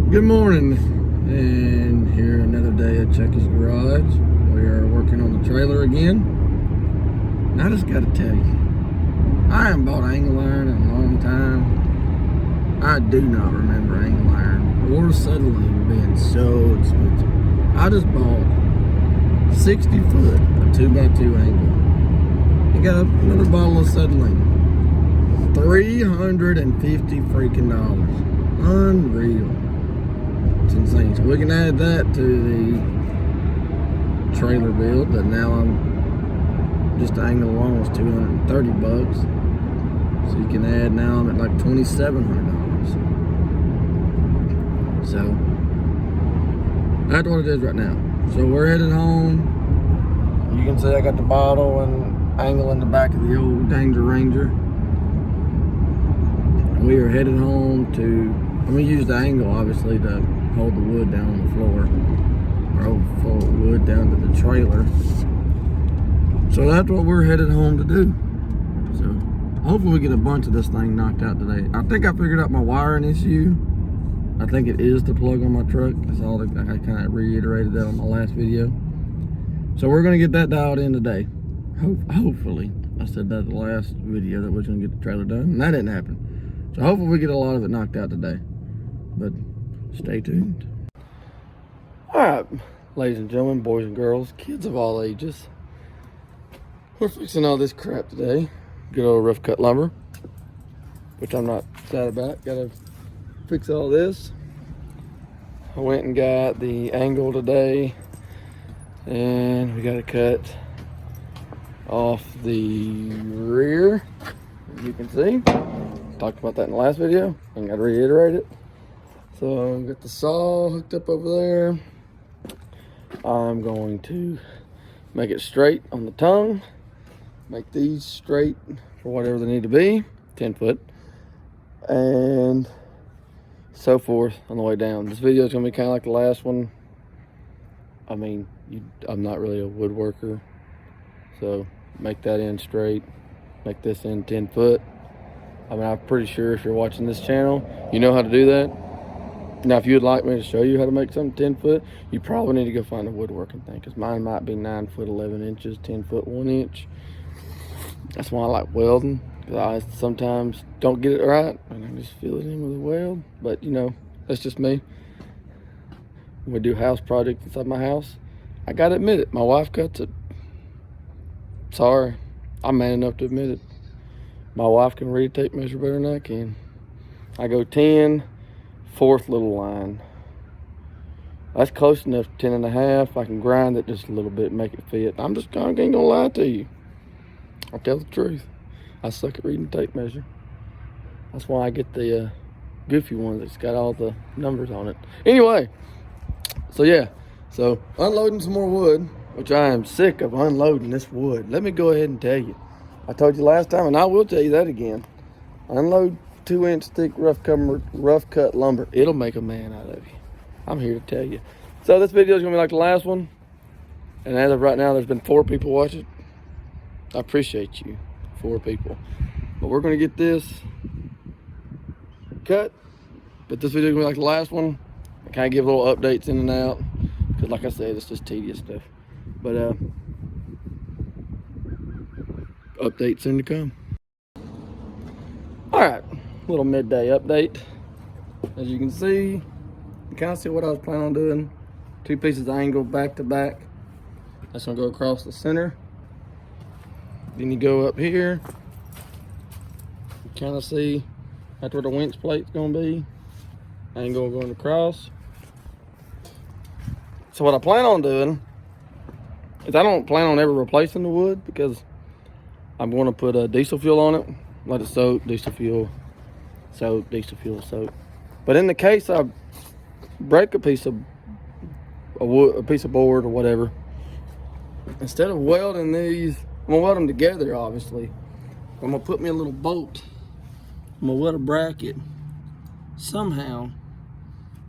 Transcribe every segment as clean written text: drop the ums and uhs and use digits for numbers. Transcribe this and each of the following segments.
Good morning, and here another day at Chucky's Garage. We are working on the trailer again. And I just got to tell you, I haven't bought angle iron in a long time. I do not remember angle iron or settling being so expensive. I just bought 60 foot of 2x2 angle. I got another bottle of settling. $350 freaking dollars. Unreal. It's insane. So we can add that to the trailer build that now I'm just the angle alone was $230. So you can add now I'm at like $2,700. So that's what it is right now. So we're headed home. You can see I got the bottle and angle in the back of the old Danger Ranger. We are headed home to, I'm gonna use the angle obviously to hold the wood down on the floor, or hold the wood down to the trailer. So that's what we're headed home to do. So hopefully we get a bunch of this thing knocked out today. I think I figured out my wiring issue. I think it is the plug on my truck. That's all I kind of reiterated that on my last video. So we're gonna get that dialed in today. Hopefully. I said that the last video that we're gonna get the trailer done, and that didn't happen. So hopefully we get a lot of it knocked out today. But stay tuned. All right, ladies and gentlemen, boys and girls, kids of all ages. We're fixing all this crap today. Good old rough cut lumber, which I'm not sad about. Gotta fix all this. I went and got the angle today, and we gotta cut off the rear, as you can see. Talked about that in the last video. I'm gonna reiterate it. So I've got the saw hooked up over there. I'm going to make it straight on the tongue. Make these straight for whatever they need to be, 10 foot. And so forth on the way down. This video is gonna be kind of like the last one. I mean, I'm not really a woodworker. So make that end straight. Make this end 10 foot. I mean, I'm pretty sure if you're watching this channel, you know how to do that. Now, if you would like me to show you how to make something 10 foot, you probably need to go find a woodworking thing, because mine might be 9 foot 11 inches, 10 foot 1 inch. That's why I like welding, because I sometimes don't get it right, and I just fill it in with a weld. But, you know, that's just me. When we do house projects inside my house, I got to admit it, my wife cuts it. Sorry, I'm man enough to admit it. My wife can read a tape measure better than I can. I go 10, fourth little line. That's close enough, 10 and a half. I can grind it just a little bit and make it fit. I'm just kind of ain't gonna lie to you. I'll tell the truth. I suck at reading tape measure. That's why I get the goofy one that's got all the numbers on it. Anyway, so yeah. So unloading some more wood, which I am sick of unloading this wood. Let me go ahead and tell you. I told you last time, and I will tell you that again. Unload 2-inch thick rough cut lumber. It'll make a man out of you. I'm here to tell you. So this video is gonna be like the last one. And as of right now, there's been 4 people watching. I appreciate you, 4 people. But we're gonna get this cut. But this video is gonna be like the last one. I kind of give little updates in and out, because like I said, it's just tedious stuff. But updates soon to come. All right, little midday update. As you can see, you kind of see what I was planning on doing. 2 pieces of angle back to back. That's gonna go across the center. Then you go up here. You kind of see that's where the winch plate's gonna be. Angle going across. So what I plan on doing is I don't plan on ever replacing the wood, because I'm going to put a diesel fuel on it, let it soak, diesel fuel, soak, diesel fuel, soak. But in the case I break a piece of wood, a piece of board or whatever, instead of welding these, I'm gonna weld them together. Obviously, I'm gonna put me a little bolt. I'm gonna weld a bracket somehow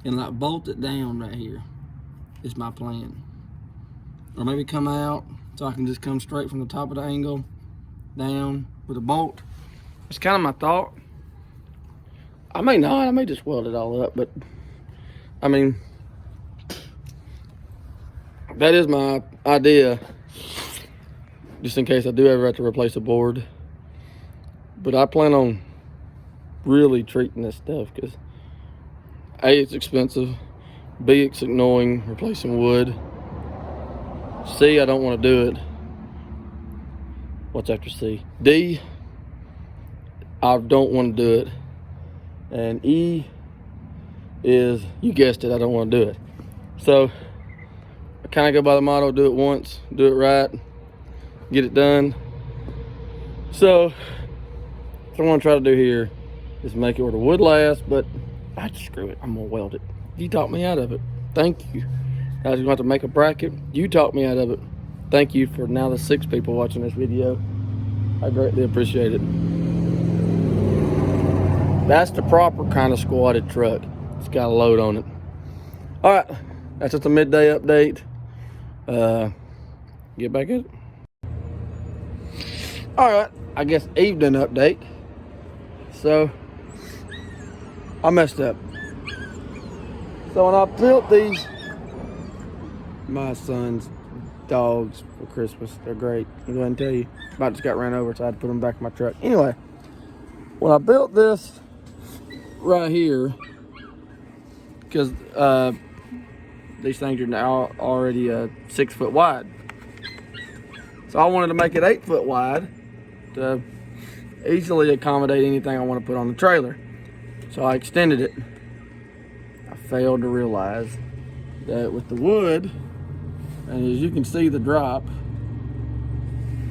and like bolt it down right here. Is my plan. Or maybe come out so I can just come straight from the top of the angle down with a bolt. It's kind of my thought. I may not, I may just weld it all up, but I mean, that is my idea, just in case I do ever have to replace a board. But I plan on really treating this stuff because A, it's expensive, B, it's annoying replacing wood, C, I don't want to do it. What's after C? D, I don't want to do it. And E is, you guessed it, I don't want to do it. So I kind of go by the motto, do it once, do it right, get it done. So what I want to try to do here is make it where the wood lasts, but I just screw it, I'm gonna weld it. You talked me out of it, thank you. I was gonna have to make a bracket, you talked me out of it. Thank you for now the 6 people watching this video. I greatly appreciate it. That's the proper kind of squatted truck. It's got a load on it. All right, that's just a midday update. Get back at it. All right, I guess evening update. So I messed up. So when I built these, my son's dogs for Christmas, they're great. I'm going to tell you, about just got ran over, so I had to put them back in my truck. Anyway, when I built this right here, because these things are now already 6 foot wide, so I wanted to make it 8 foot wide to easily accommodate anything I want to put on the trailer. So I extended it. I failed to realize that with the wood, and as you can see the drop,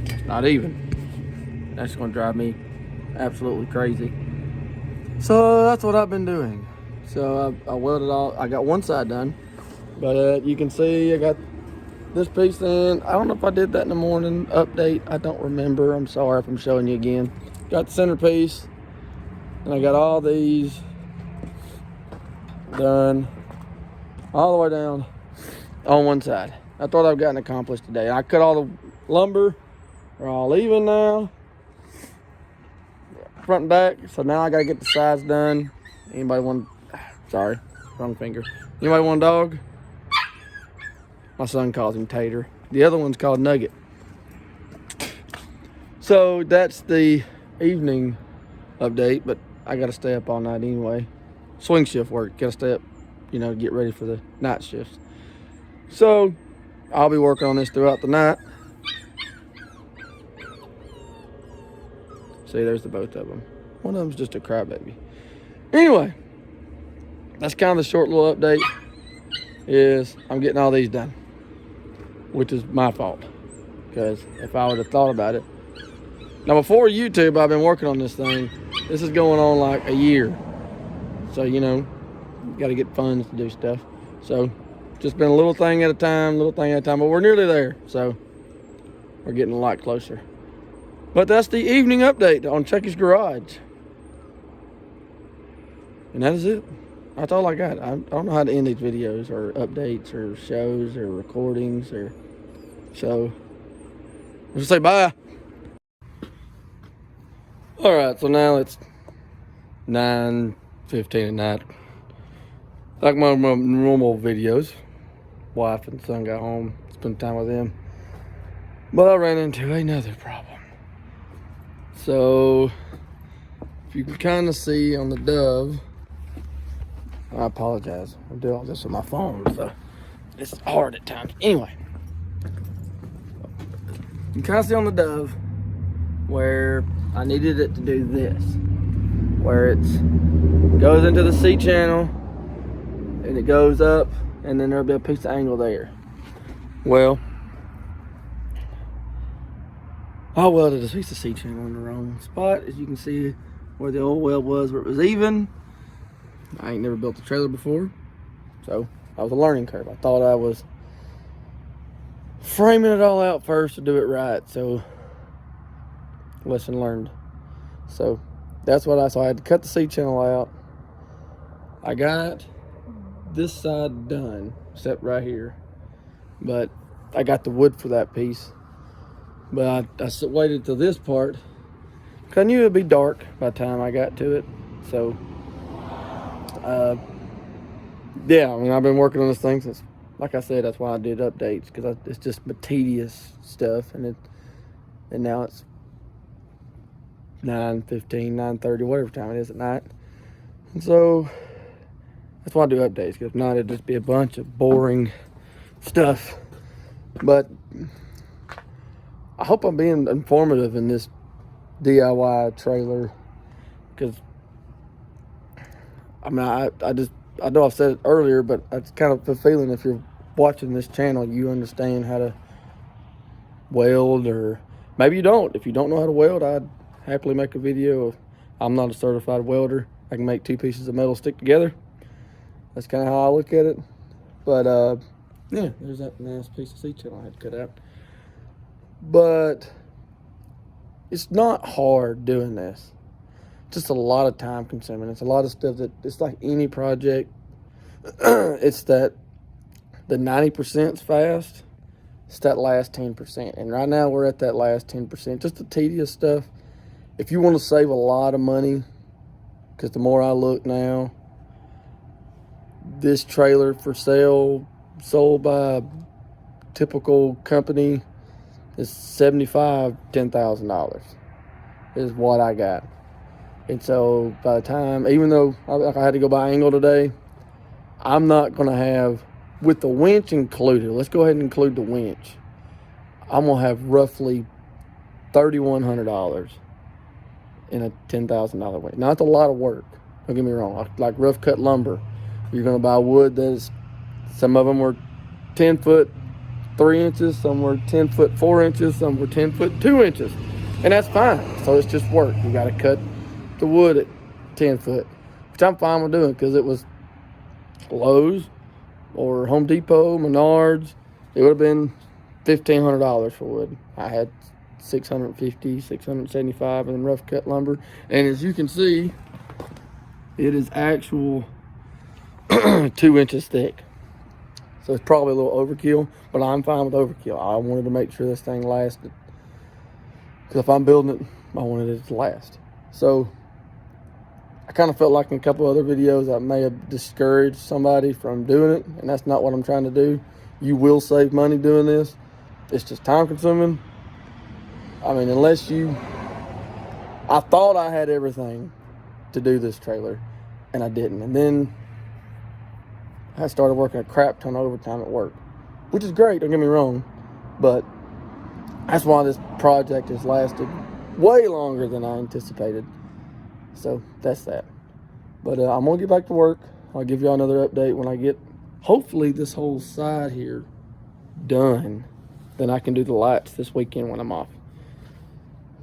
it's not even. That's gonna drive me absolutely crazy. So that's what I've been doing. So I welded all, I got one side done, but you can see I got this piece in. I don't know if I did that in the morning update. I don't remember, I'm sorry if I'm showing you again. Got the centerpiece, and I got all these done all the way down on one side. I thought I've gotten accomplished today. I cut all the lumber, they're all even now, front and back. So now I gotta get the sides done. Anybody want, sorry, wrong finger. Anybody want a dog? My son calls him Tater. The other one's called Nugget. So that's the evening update, but I gotta stay up all night anyway. Swing shift work, gotta stay up, you know, get ready for the night shifts. So I'll be working on this throughout the night. See, there's the both of them. One of them's just a crybaby. Anyway, that's kind of the short little update. Is I'm getting all these done, which is my fault, because if I would have thought about it. Now before YouTube, I've been working on this thing. This is going on like a year. So, you know, got to get funds to do stuff. So just been a little thing at a time, but we're nearly there. So we're getting a lot closer. But that's the evening update on Chucky's Garage. And that is it. That's all I got. I don't know how to end these videos or updates or shows or recordings or so. I'll just say bye. All right, so now it's 9:15 at night. Like my normal videos. Wife and son got home, spent time with them. But I ran into another problem. So if you can kind of see on the Dove, I apologize. I do all this on my phone, so it's hard at times. Anyway, you can kind of see on the Dove where I needed it to do this, where it goes into the C channel and it goes up, and then there'll be a piece of angle there. Well, I welded a piece of C channel in the wrong spot. As you can see where the old weld was, where it was even. I ain't never built a trailer before, so that was a learning curve. I thought I was framing it all out first to do it right, so lesson learned. So that's what so I had to cut the C channel out. I got this side done, except right here, but I got the wood for that piece. But I waited till this part, because I knew it'd be dark by the time I got to it. So yeah, I mean, I've been working on this thing since, like I said, that's why I did updates, because it's just tedious stuff, and now it's 9:15, 9:30, whatever time it is at night. And so that's why I do updates, because if not, it'd just be a bunch of boring stuff. But I hope I'm being informative in this DIY trailer, because I mean, I know I've said it earlier, but it's kind of the feeling, if you're watching this channel, you understand how to weld, or maybe you don't. If you don't know how to weld, I'd happily make a video of, I'm not a certified welder. I can make two pieces of metal stick together. That's kind of how I look at it. But yeah, there's that nice piece of C-channel I had to cut out. But it's not hard doing this. Just a lot of time consuming. It's a lot of stuff that, it's like any project. It's that the 90% is fast. It's that last 10%. And right now we're at that last 10%. Just the tedious stuff. If you want to save a lot of money, because the more I look now, this trailer for sale, sold by a typical company, is $10,000 is what I got. And so by the time, even though I had to go buy angle today, I'm not going to have, with the winch included, let's go ahead and include the winch, I'm going to have roughly $3,100 in a $10,000 winch. Now, that's a lot of work. Don't get me wrong. Like rough cut lumber, you're going to buy wood that's, some of them were 10 foot 3 inches, some were 10 foot 4 inches, some were 10 foot 2 inches. And that's fine. So it's just work. You got to cut the wood at 10 foot, which I'm fine with doing, because it was Lowe's or Home Depot, Menards. It would have been $1,500 for wood. I had $650, $675 in rough cut lumber. And as you can see, it is actual 2 inches thick. So it's probably a little overkill, but I'm fine with overkill. I wanted to make sure this thing lasted, because if I'm building it, I wanted it to last. So I kind of felt like in a couple other videos I may have discouraged somebody from doing it, and that's not what I'm trying to do. You will save money doing this. It's just time consuming. I mean, unless you, I thought I had everything to do this trailer, and I didn't. And then I started working a crap ton of overtime at work, which is great, don't get me wrong, but that's why this project has lasted way longer than I anticipated. So that's that. But I'm going to get back to work. I'll give y'all another update when I get, hopefully, this whole side here done. Then I can do the lights this weekend when I'm off,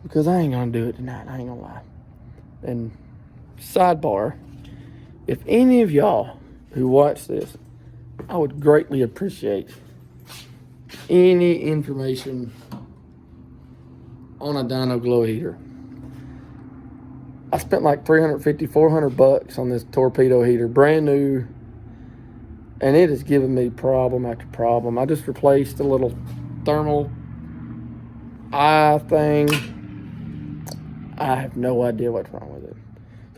because I ain't going to do it tonight. I ain't going to lie. And sidebar, if any of y'all who watch this, I would greatly appreciate any information on a dyno glow heater. I spent like $350, $400 on this torpedo heater, brand new, and it has given me problem after problem. I just replaced a little thermal eye thing. I have no idea what's wrong with it.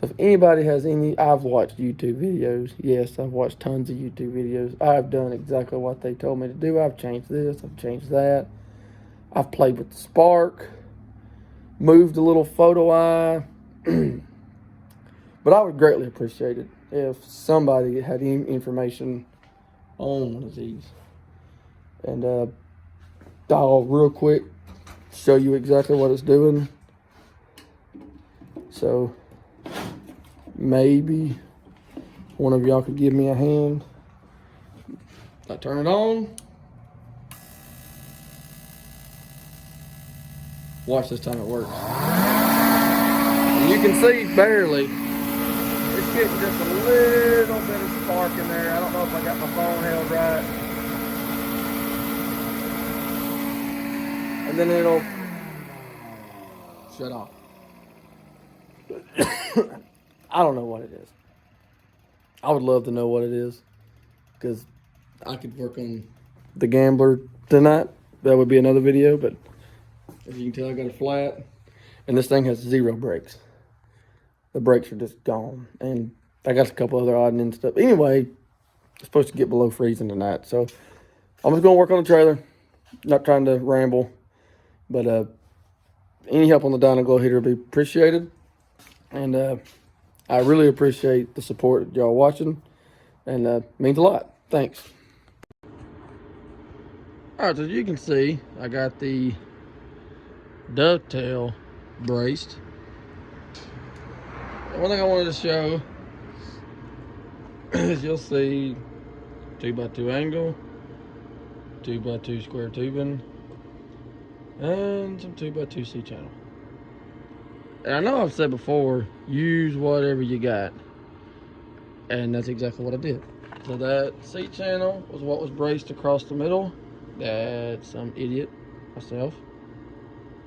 So if anybody has any, I've watched YouTube videos. Yes, I've watched tons of YouTube videos. I've done exactly what they told me to do. I've changed this, I've changed that. I've played with the spark, moved a little photo eye. But I would greatly appreciate it if somebody had any information on one of these. And I'll real quick show you exactly what it's doing. So maybe one of y'all could give me a hand. I turn it on. Watch this time it works. And you can see barely. It's getting just a little bit of spark in there. I don't know if I got my phone held right. And then it'll shut off. I don't know what it is. I would love to know what it is, because I could work on the Gambler tonight. That would be another video, but as you can tell, I got it flat, and this thing has 0 brakes. The brakes are just gone, and I got a couple other odd and end stuff. Anyway, It's supposed to get below freezing tonight. So I'm just gonna work on the trailer. Not trying to ramble, but any help on the dyno glow heater would be appreciated. And I really appreciate the support y'all watching, and means a lot. Thanks. All right, so as you can see, I got the dovetail braced. One thing I wanted to show is you'll see 2x2 angle, 2x2 square tubing, and some 2x2 C-channel. And I know I've said before, use whatever you got. And that's exactly what I did. So that C-channel was what was braced across the middle. That some idiot, myself,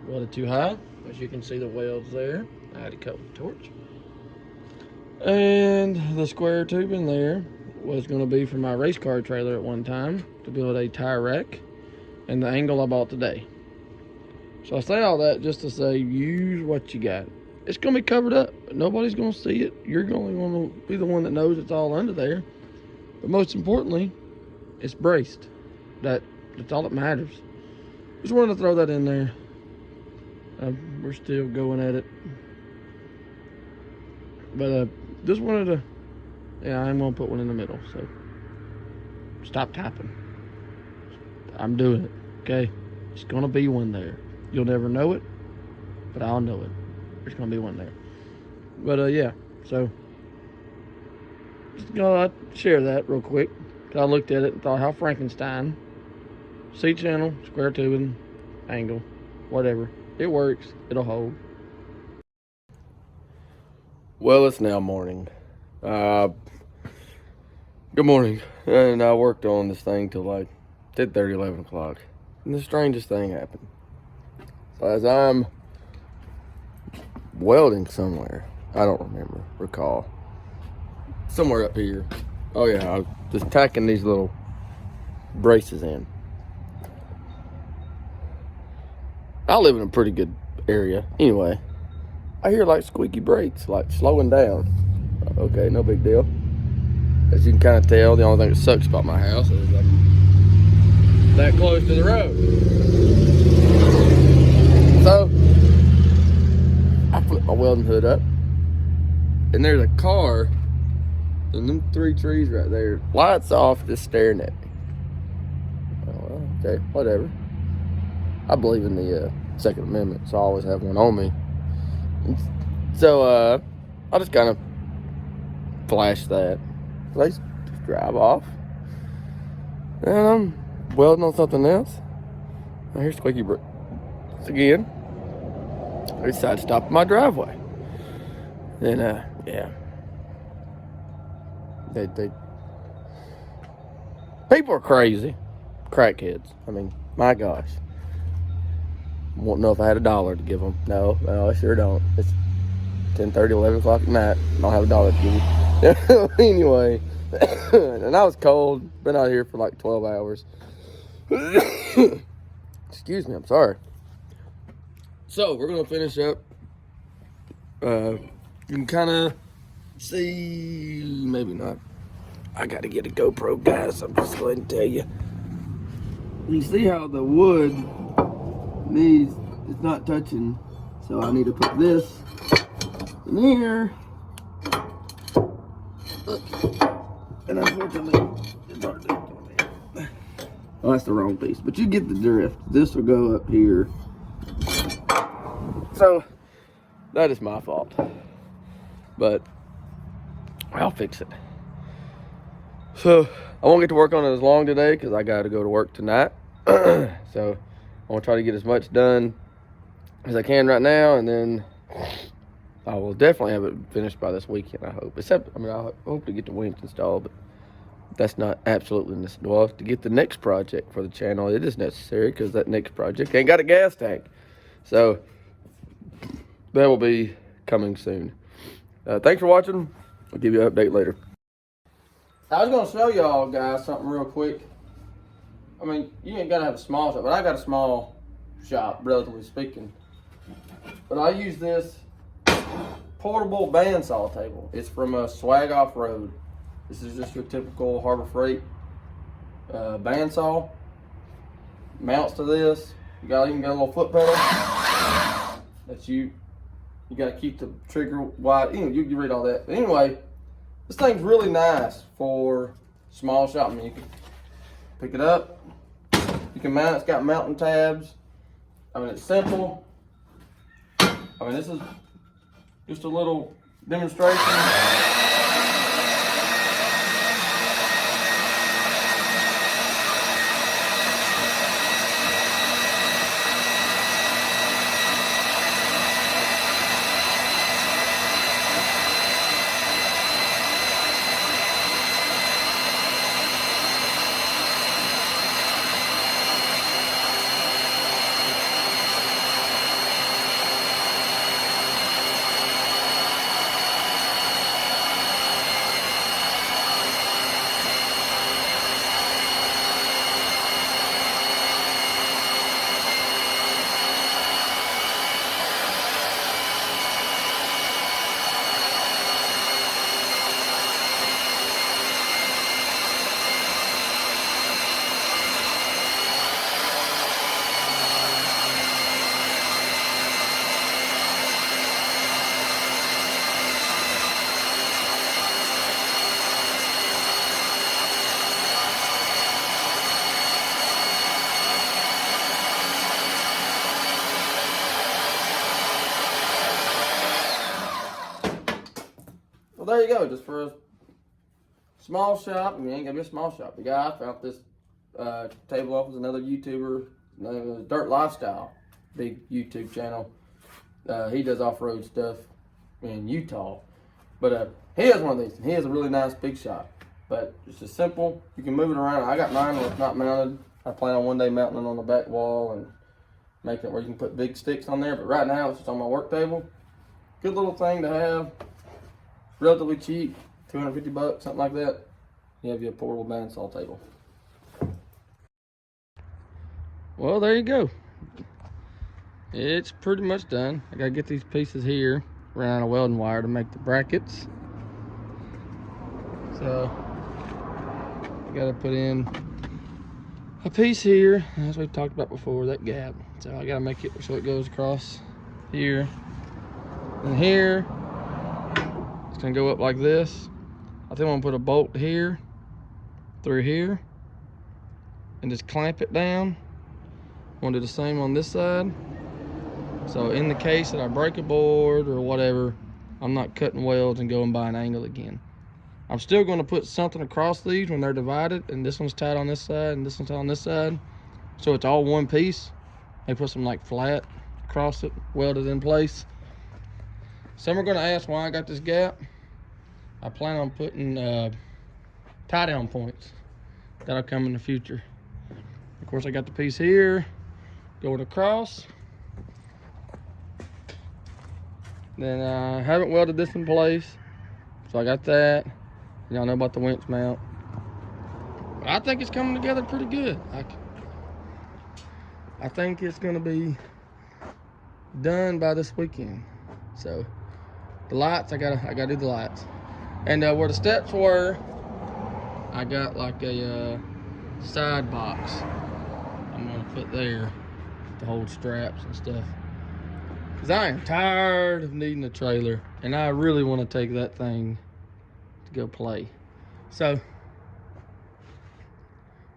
welded too high. As you can see the welds there. I had to cut with a torch. And the square tubing there was going to be for my race car trailer at one time to build a tire rack. And the angle I bought today. So I say all that just to say, use what you got. It's going to be covered up. Nobody's going to see it. You're only going to be the one that knows it's all under there. But most importantly, it's braced. That's all that matters. Just wanted to throw that in there. We're still going at it. But just wanted to, yeah, I'm going to put one in the middle. So stop tapping. I'm doing it, okay? It's going to be one there. You'll never know it, but I'll know it. There's going to be one there. But, yeah, so just going to share that real quick. I looked at it and thought, how Frankenstein, C-channel, square tubing, angle, whatever. It works. It'll hold. Well, it's now morning. Good morning. And I worked on this thing till like 10:30, 11 o'clock. And the strangest thing happened. So as I'm welding somewhere, I don't recall. Somewhere up here. Oh yeah, I was just tacking these little braces in. I live in a pretty good area. Anyway, I hear like squeaky brakes, like slowing down. Okay, no big deal. As you can kind of tell, the only thing that sucks about my house is I'm that close to the road. So, I flip my welding hood up, and there's a car, and them 3 trees right there, lights off, just staring at me. Oh, well, okay, whatever. I believe in the Second Amendment, so I always have one on me. So, I just kind of flash that. They just drive off. And I'm welding on something else. I hear squeaky brakes again. I decided to stop in my driveway. And, yeah. They people are crazy. Crackheads. I mean, my gosh. Won't know if I had $1 to give them. No, I sure don't. It's 10:30, 11 o'clock at night. I don't have $1 to give you. Anyway, and I was cold. Been out here for like 12 hours. Excuse me, I'm sorry. So, we're going to finish up. You can kind of see, maybe not. I got to get a GoPro, guys. I'm just going to tell you. You see how the wood needs, it's not touching. So I need to put this in here. And unfortunately, it's hard to do. Oh, that's the wrong piece. But you get the drift. This will go up here. So, that is my fault. But, I'll fix it. So, I won't get to work on it as long today because I got to go to work tonight. So, I want to try to get as much done as I can right now, and then I will definitely have it finished by this weekend, I hope. Except, I mean, I hope to get the winch installed, but that's not absolutely necessary. Well, to get the next project for the channel, it is necessary because that next project ain't got a gas tank. So, that will be coming soon. Thanks for watching. I'll give you an update later. I was going to show y'all guys something real quick. I mean, you ain't got to have a small shop, but I got a small shop, relatively speaking. But I use this portable bandsaw table. It's from a Swag Off-Road. This is just your typical Harbor Freight bandsaw. Mounts to this. You even got a little foot pedal that you got to keep the trigger wide. You can read all that. But anyway, this thing's really nice for small shop. I mean, you can pick it up. You can mount it. It's got mounting tabs. I mean, it's simple. I mean, this is just a little demonstration. Well, there you go. Just for a small shop. I mean, it ain't gonna be a small shop. The guy I found this table off was another YouTuber. His name is Dirt Lifestyle, big YouTube channel. He does off-road stuff in Utah. But he has one of these. And he has a really nice big shop. But it's just simple. You can move it around. I got mine where it's not mounted. I plan on one day mounting it on the back wall and making it where you can put big sticks on there. But right now, it's just on my work table. Good little thing to have. Relatively cheap, 250 bucks, something like that. You have your portable bandsaw table. Well, there you go. It's pretty much done. I gotta get these pieces here, ran out of welding wire to make the brackets. So, I gotta put in a piece here, as we talked about before, that gap. So I gotta make it so it goes across here and here. It's gonna go up like this. I think I'm gonna put a bolt here, through here, and just clamp it down. I'm gonna do the same on this side. So in the case that I break a board or whatever, I'm not cutting welds and going by an angle again. I'm still gonna put something across these when they're divided, and this one's tied on this side and this one's tied on this side. So it's all one piece. They put some like flat across it, welded in place. Some are gonna ask why I got this gap. I plan on putting tie down points. That'll come in the future. Of course, I got the piece here going across. Then I haven't welded this in place, so I got that. Y'all know about the winch mount. But I think it's coming together pretty good. I think it's gonna be done by this weekend. So the lights, I gotta do the lights. And where the steps were, I got like a side box I'm gonna put there to hold straps and stuff. Cause I am tired of needing a trailer, and I really want to take that thing to go play. So,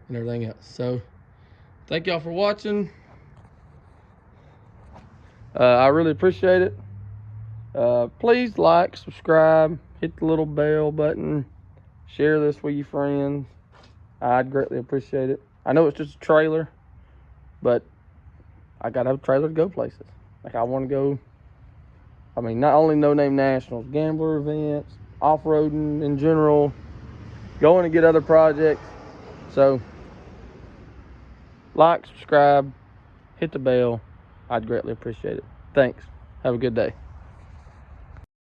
and everything else. So, thank y'all for watching. I really appreciate it. Please like, subscribe, hit the little bell button, share this with your friends. I'd greatly appreciate it. I know it's just a trailer, but I gotta have a trailer to go places. Like, I want to go, I mean, not only No Name Nationals, gambler events, off-roading in general, going to get other projects. So, like, subscribe, hit the bell. I'd greatly appreciate it. Thanks. Have a good day.